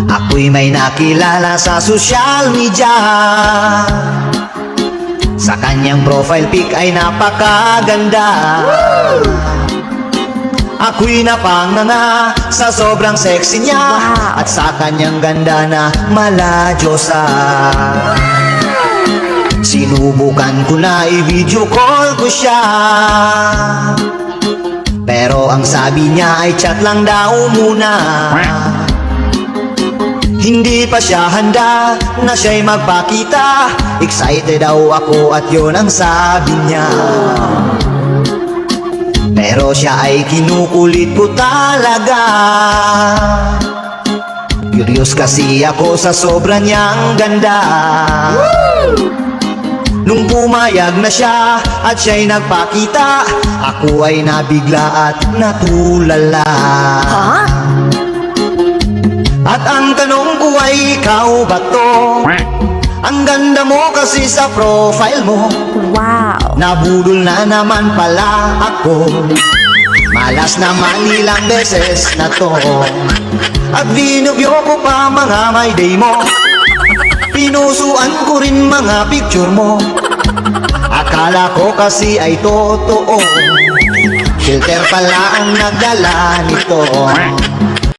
Ako'y may nakilala sa social media. Sa kanyang profile pic ay napakaganda. Ako'y napanganga sa sobrang sexy niya. At sa kanyang ganda na maladyosa. Sinubukan ko na i-video call ko siya, pero ang sabi niya ay chat lang daw muna. Hindi pa siya handa na siya'y magpakita. Excited daw ako at yun ang sabi niya. Pero siya ay kinukulit ko talaga. Curious kasi ako sa sobra niyang ganda. Nung pumayag na siya at siya'y nagpakita, ako ay nabigla at natulala. At ang tanong ko ay, ikaw ba to? Ang ganda mo kasi sa profile mo. Wow! Nabudol na naman pala ako. Malas naman ilang beses na to. At binubyo ko pa mga my day mo. Pinusuan ko rin mga picture mo. Akala ko kasi ay totoo. Filter pala ang nagdala nito.